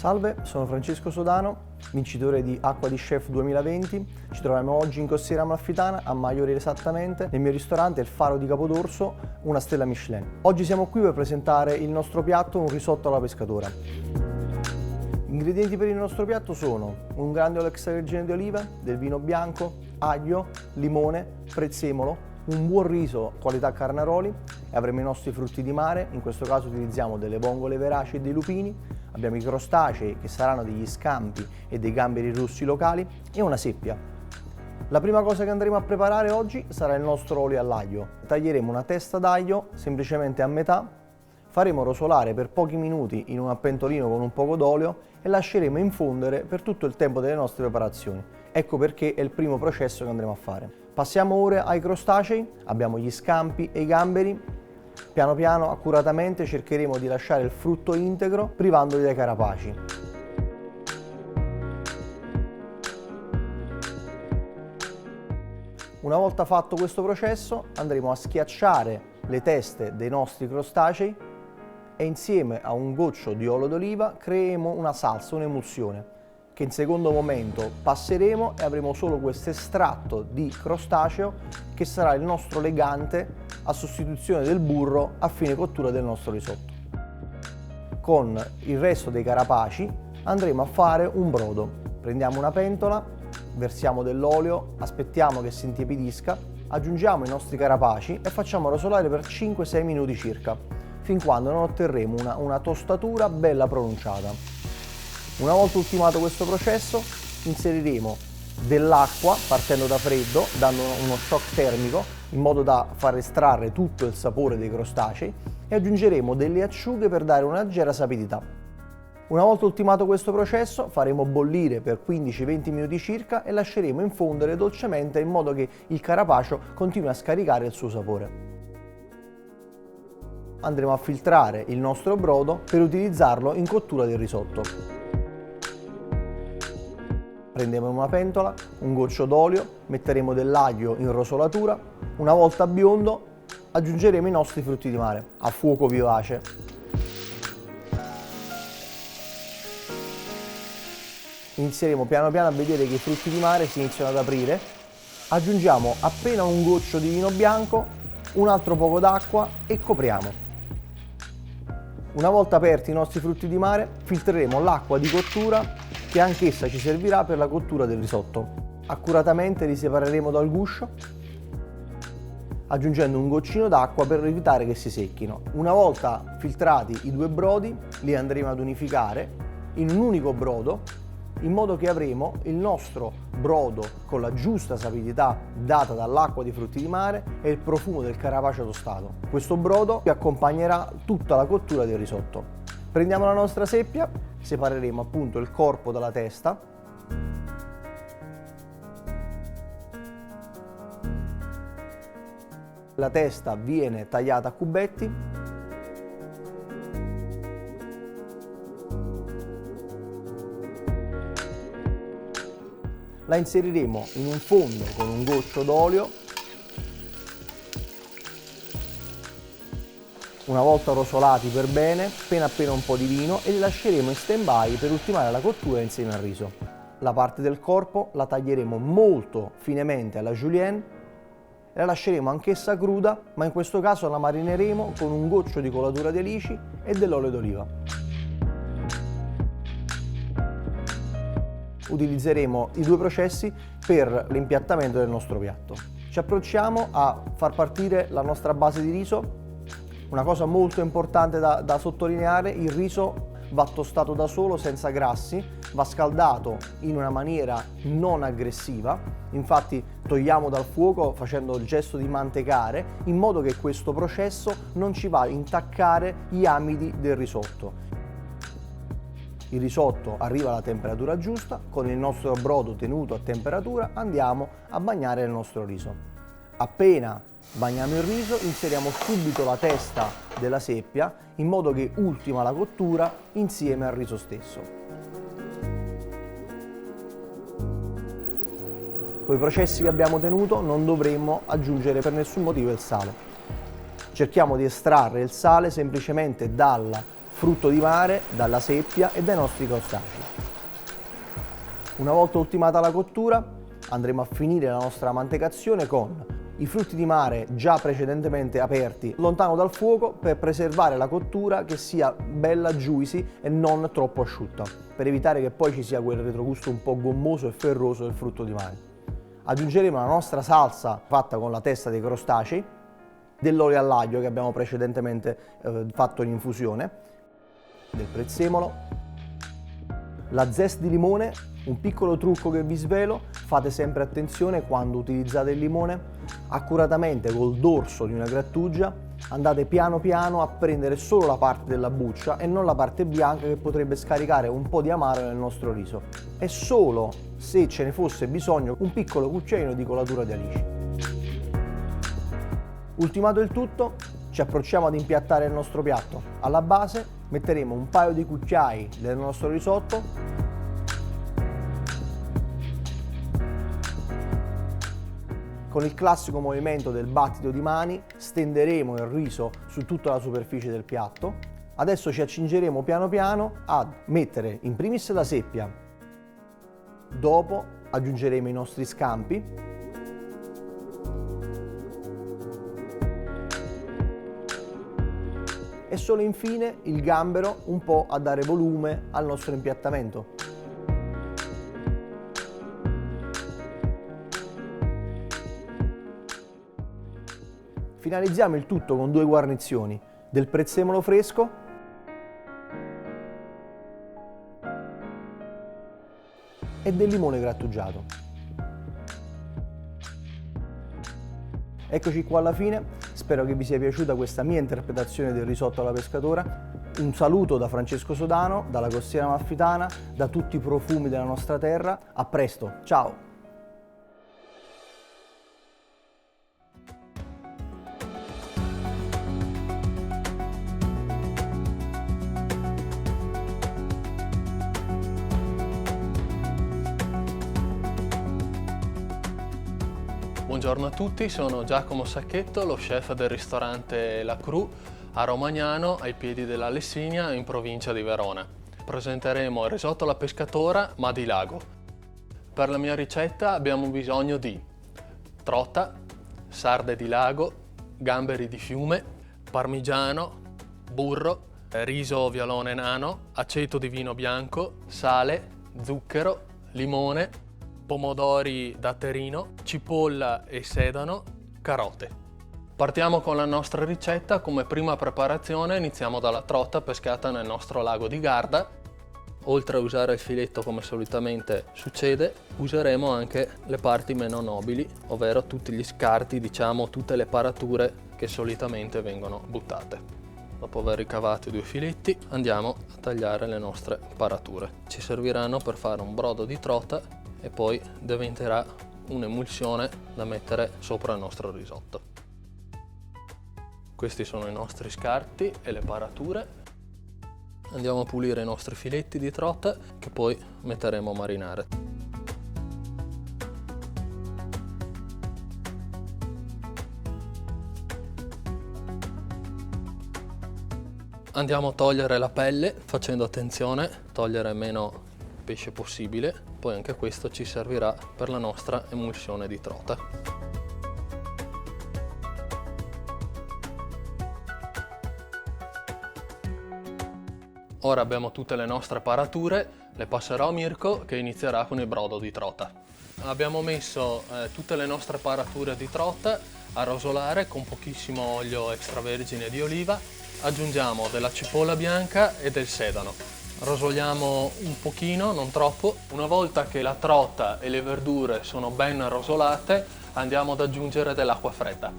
Salve, sono Francesco Sodano, vincitore di Acqua di Chef 2020. Ci troviamo oggi in Costiera Amalfitana, a Maiorele esattamente, nel mio ristorante Il Faro di Capodorso, una stella Michelin. Oggi siamo qui per presentare il nostro piatto, un risotto alla pescatora. Gli ingredienti per il nostro piatto sono un grande olio extravergine di oliva, del vino bianco, aglio, limone, prezzemolo, un buon riso qualità Carnaroli e avremo i nostri frutti di mare. In questo caso utilizziamo delle vongole veraci e dei lupini, abbiamo i crostacei che saranno degli scampi e dei gamberi rossi locali e una seppia. La prima cosa che andremo a preparare oggi sarà il nostro olio all'aglio. Taglieremo una testa d'aglio semplicemente a metà, faremo rosolare per pochi minuti in un pentolino con un poco d'olio e lasceremo infondere per tutto il tempo delle nostre preparazioni. Ecco perché è il primo processo che andremo a fare. Passiamo ora ai crostacei, abbiamo gli scampi e i gamberi. Piano piano, accuratamente, cercheremo di lasciare il frutto integro, privandoli dai carapaci. Una volta fatto questo processo, andremo a schiacciare le teste dei nostri crostacei e insieme a un goccio di olio d'oliva creeremo una salsa, un'emulsione, che in secondo momento passeremo e avremo solo questo estratto di crostaceo che sarà il nostro legante a sostituzione del burro a fine cottura del nostro risotto. Con il resto dei carapaci andremo a fare un brodo. Prendiamo una pentola, versiamo dell'olio, aspettiamo che si intiepidisca, aggiungiamo i nostri carapaci e facciamo rosolare per 5-6 minuti circa, fin quando non otterremo una tostatura bella pronunciata. Una volta ultimato questo processo, inseriremo dell'acqua partendo da freddo, dando uno shock termico in modo da far estrarre tutto il sapore dei crostacei e aggiungeremo delle acciughe per dare una leggera sapidità. Una volta ultimato questo processo, faremo bollire per 15-20 minuti circa e lasceremo infondere dolcemente in modo che il carapacio continui a scaricare il suo sapore. Andremo a filtrare il nostro brodo per utilizzarlo in cottura del risotto. Prendiamo una pentola, un goccio d'olio, metteremo dell'aglio in rosolatura, una volta biondo aggiungeremo i nostri frutti di mare a fuoco vivace. Inizieremo piano piano a vedere che i frutti di mare si iniziano ad aprire, aggiungiamo appena un goccio di vino bianco, un altro poco d'acqua e copriamo. Una volta aperti i nostri frutti di mare, filtreremo l'acqua di cottura che anch'essa ci servirà per la cottura del risotto. Accuratamente li separeremo dal guscio, aggiungendo un goccino d'acqua per evitare che si secchino. Una volta filtrati i due brodi, li andremo ad unificare in un unico brodo, in modo che avremo il nostro brodo con la giusta sapidità data dall'acqua di frutti di mare e il profumo del carapace tostato. Questo brodo accompagnerà tutta la cottura del risotto. Prendiamo la nostra seppia, separeremo appunto il corpo dalla testa. La testa viene tagliata a cubetti. La inseriremo in un fondo con un goccio d'olio. Una volta rosolati per bene, appena un po' di vino e li lasceremo in stand-by per ultimare la cottura insieme al riso. La parte del corpo la taglieremo molto finemente alla julienne e la lasceremo anch'essa cruda, ma in questo caso la marineremo con un goccio di colatura di alici e dell'olio d'oliva. Utilizzeremo i due processi per l'impiattamento del nostro piatto. Ci approcciamo a far partire la nostra base di riso. Una cosa molto importante da sottolineare: il riso va tostato da solo, senza grassi, va scaldato in una maniera non aggressiva. Infatti togliamo dal fuoco facendo il gesto di mantecare, in modo che questo processo non ci va a intaccare gli amidi del risotto. Il risotto arriva alla temperatura giusta, con il nostro brodo tenuto a temperatura andiamo a bagnare il nostro riso. Appena bagniamo il riso, inseriamo subito la testa della seppia in modo che ultima la cottura insieme al riso stesso. Con i processi che abbiamo tenuto non dovremmo aggiungere per nessun motivo il sale. Cerchiamo di estrarre il sale semplicemente dal frutto di mare, dalla seppia e dai nostri crostacei. Una volta ultimata la cottura, andremo a finire la nostra mantecazione con i frutti di mare già precedentemente aperti lontano dal fuoco per preservare la cottura che sia bella juicy e non troppo asciutta, per evitare che poi ci sia quel retrogusto un po' gommoso e ferroso del frutto di mare. Aggiungeremo la nostra salsa fatta con la testa dei crostacei, dell'olio all'aglio che abbiamo precedentemente fatto in infusione, del prezzemolo, la zest di limone. Un piccolo trucco che vi svelo: fate sempre attenzione quando utilizzate il limone, accuratamente col dorso di una grattugia andate piano piano a prendere solo la parte della buccia e non la parte bianca che potrebbe scaricare un po' di amaro nel nostro riso, e solo se ce ne fosse bisogno un piccolo cucchiaino di colatura di alici. Ultimato il tutto, ci approcciamo ad impiattare il nostro piatto. Alla base metteremo un paio di cucchiai del nostro risotto, con il classico movimento del battito di mani stenderemo il riso su tutta la superficie del piatto. Adesso ci accingeremo piano piano a mettere in primis la seppia, dopo aggiungeremo i nostri scampi, e solo infine il gambero, un po' a dare volume al nostro impiattamento. Finalizziamo il tutto con due guarnizioni, del prezzemolo fresco e del limone grattugiato. Eccoci qua alla fine, spero che vi sia piaciuta questa mia interpretazione del risotto alla pescatora. Un saluto da Francesco Sodano, dalla Costiera Amalfitana, da tutti i profumi della nostra terra. A presto, ciao! Buongiorno a tutti, sono Giacomo Sacchetto, lo chef del ristorante La Cru a Romagnano, ai piedi della Lessinia, in provincia di Verona. Presenteremo il risotto alla pescatora, ma di lago. Per la mia ricetta abbiamo bisogno di trota, sarde di lago, gamberi di fiume, parmigiano, burro, riso violone nano, aceto di vino bianco, sale, zucchero, limone, pomodori datterino, cipolla e sedano, carote. Partiamo con la nostra ricetta. Come prima preparazione iniziamo dalla trota pescata nel nostro lago di Garda. Oltre a usare il filetto come solitamente succede, useremo anche le parti meno nobili, ovvero tutti gli scarti, diciamo tutte le parature che solitamente vengono buttate. Dopo aver ricavato i due filetti andiamo a tagliare le nostre parature. Ci serviranno per fare un brodo di trota e poi diventerà un'emulsione da mettere sopra il nostro risotto. Questi sono i nostri scarti e le parature. Andiamo a pulire i nostri filetti di trota che poi metteremo a marinare. Andiamo a togliere la pelle facendo attenzione, togliere meno pesce possibile, poi anche questo ci servirà per la nostra emulsione di trota. Ora abbiamo tutte le nostre parature, le passerò a Mirko che inizierà con il brodo di trota. Abbiamo messo tutte le nostre parature di trota a rosolare con pochissimo olio extravergine di oliva, aggiungiamo della cipolla bianca e del sedano. Rosoliamo un pochino, non troppo. Una volta che la trota e le verdure sono ben rosolate, andiamo ad aggiungere dell'acqua fredda.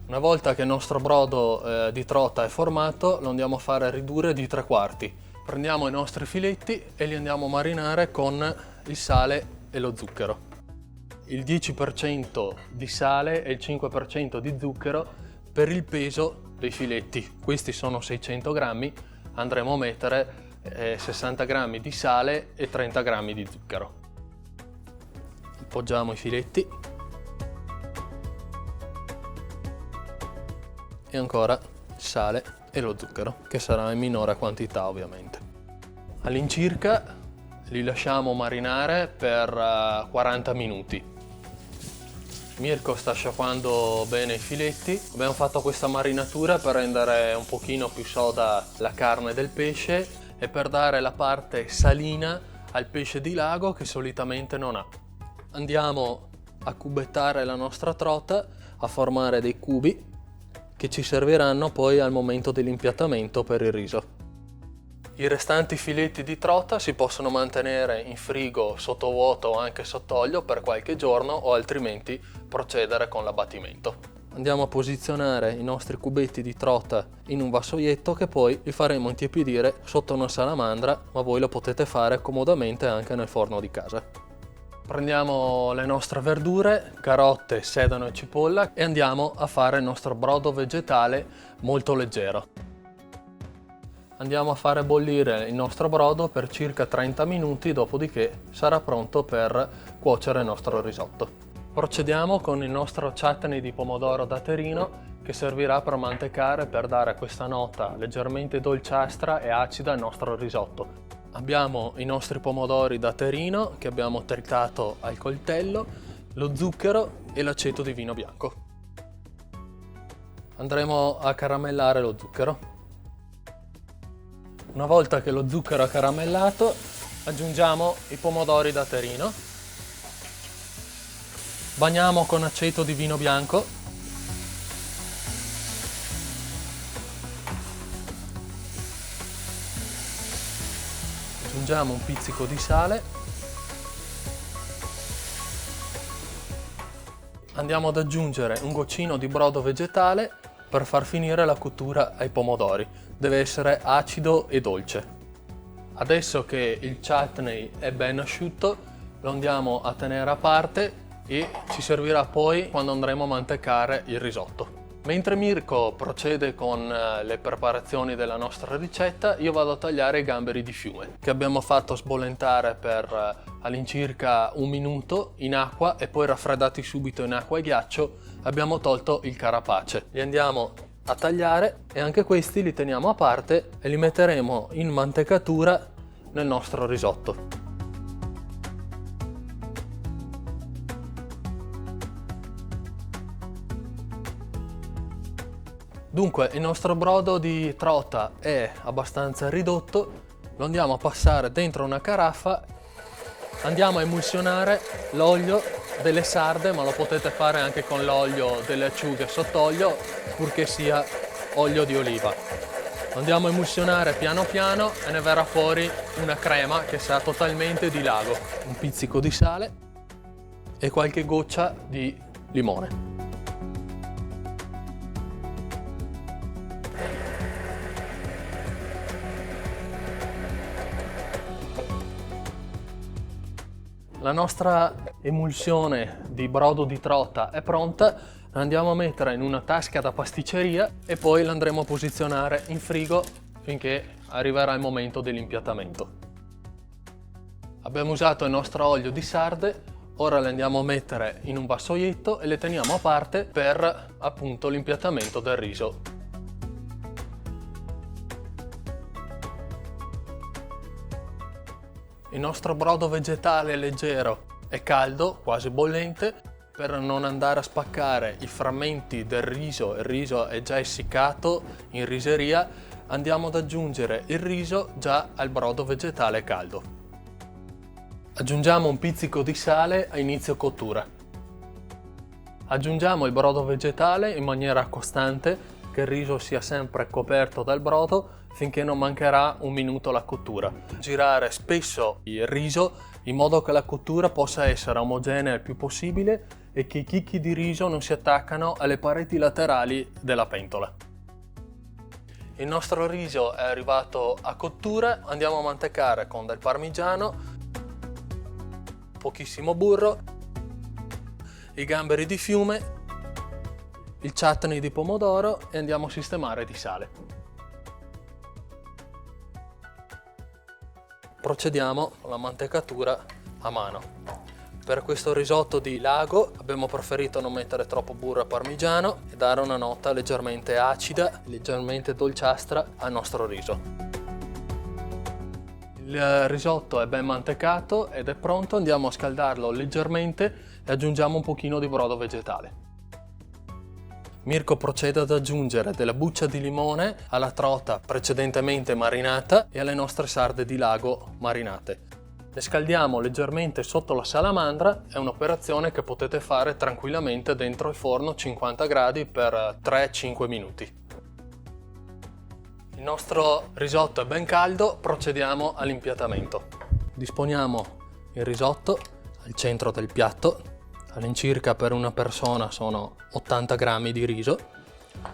Una volta che il nostro brodo di trota è formato, lo andiamo a fare ridurre di 3/4. Prendiamo i nostri filetti e li andiamo a marinare con il sale e lo zucchero. Il 10% di sale e il 5% di zucchero per il peso dei filetti. Questi sono 600 grammi, andremo a mettere 60 grammi di sale e 30 grammi di zucchero. Appoggiamo i filetti e ancora sale e lo zucchero, che sarà in minore quantità ovviamente. All'incirca li lasciamo marinare per 40 minuti. Mirko sta sciacquando bene i filetti. Abbiamo fatto questa marinatura per rendere un pochino più soda la carne del pesce e per dare la parte salina al pesce di lago che solitamente non ha. Andiamo a cubettare la nostra trota, a formare dei cubi che ci serviranno poi al momento dell'impiattamento per il riso. I restanti filetti di trota si possono mantenere in frigo sottovuoto o anche sott'olio per qualche giorno o altrimenti procedere con l'abbattimento. Andiamo a posizionare i nostri cubetti di trota in un vassoietto che poi li faremo intiepidire sotto una salamandra, ma voi lo potete fare comodamente anche nel forno di casa. Prendiamo le nostre verdure, carote, sedano e cipolla e andiamo a fare il nostro brodo vegetale molto leggero. Andiamo a fare bollire il nostro brodo per circa 30 minuti, dopodiché sarà pronto per cuocere il nostro risotto. Procediamo con il nostro chutney di pomodoro datterino che servirà per mantecare, per dare questa nota leggermente dolciastra e acida al nostro risotto. Abbiamo i nostri pomodori datterino che abbiamo tritato al coltello, lo zucchero e l'aceto di vino bianco. Andremo a caramellare lo zucchero. Una volta che lo zucchero è caramellato, aggiungiamo i pomodori datterino, bagniamo con aceto di vino bianco, aggiungiamo un pizzico di sale, andiamo ad aggiungere un goccino di brodo vegetale per far finire la cottura ai pomodori. Deve essere acido e dolce. Adesso che il chutney è ben asciutto, lo andiamo a tenere a parte e ci servirà poi quando andremo a mantecare il risotto. Mentre Mirko procede con le preparazioni della nostra ricetta, io vado a tagliare i gamberi di fiume che abbiamo fatto sbollentare per all'incirca un minuto in acqua e poi raffreddati subito in acqua e ghiaccio. Abbiamo tolto il carapace. Li andiamo a tagliare e anche questi li teniamo a parte e li metteremo in mantecatura nel nostro risotto. Dunque il nostro brodo di trota è abbastanza ridotto, lo andiamo a passare dentro una caraffa, andiamo a emulsionare l'olio delle sarde, ma lo potete fare anche con l'olio delle acciughe sott'olio, purché sia olio di oliva. Lo andiamo a emulsionare piano piano e ne verrà fuori una crema che sa totalmente di lago. Un pizzico di sale e qualche goccia di limone. La nostra emulsione di brodo di trota è pronta, la andiamo a mettere in una tasca da pasticceria e poi la andremo a posizionare in frigo finché arriverà il momento dell'impiattamento. Abbiamo usato il nostro olio di sarde, ora le andiamo a mettere in un vassoietto e le teniamo a parte per appunto l'impiattamento del riso. Il nostro brodo vegetale leggero è caldo, quasi bollente. Per non andare a spaccare i frammenti del riso, il riso è già essiccato in riseria, andiamo ad aggiungere il riso già al brodo vegetale caldo. Aggiungiamo un pizzico di sale a inizio cottura. Aggiungiamo il brodo vegetale in maniera costante, che il riso sia sempre coperto dal brodo finché non mancherà un minuto alla cottura. Girare spesso il riso in modo che la cottura possa essere omogenea il più possibile e che i chicchi di riso non si attaccano alle pareti laterali della pentola. Il nostro riso è arrivato a cottura, andiamo a mantecare con del parmigiano, pochissimo burro, i gamberi di fiume, il chutney di pomodoro e andiamo a sistemare di sale. Procediamo con la mantecatura a mano. Per questo risotto di lago abbiamo preferito non mettere troppo burro e parmigiano e dare una nota leggermente acida, leggermente dolciastra al nostro riso. Il risotto è ben mantecato ed è pronto, andiamo a scaldarlo leggermente e aggiungiamo un pochino di brodo vegetale. Mirko procede ad aggiungere della buccia di limone alla trota precedentemente marinata e alle nostre sarde di lago marinate. Le scaldiamo leggermente sotto la salamandra, è un'operazione che potete fare tranquillamente dentro il forno 50 gradi per 3-5 minuti. Il nostro risotto è ben caldo, procediamo all'impiattamento. Disponiamo il risotto al centro del piatto. All'incirca per una persona sono 80 grammi di riso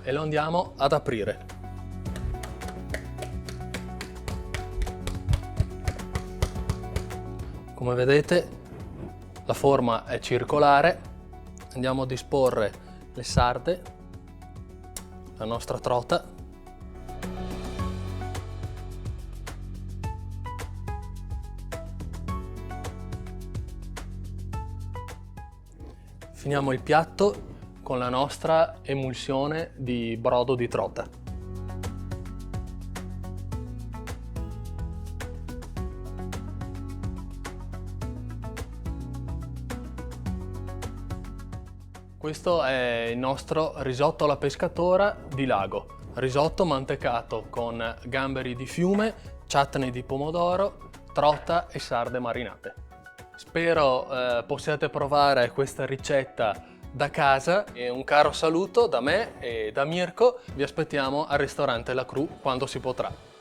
e lo andiamo ad aprire. Come vedete la forma è circolare, andiamo a disporre le sarde, la nostra trota. Finiamo il piatto con la nostra emulsione di brodo di trota. Questo è il nostro risotto alla pescatora di lago. Risotto mantecato con gamberi di fiume, chutney di pomodoro, trota e sarde marinate. Spero possiate provare questa ricetta da casa e un caro saluto da me e da Mirko. Vi aspettiamo al ristorante La Cru quando si potrà.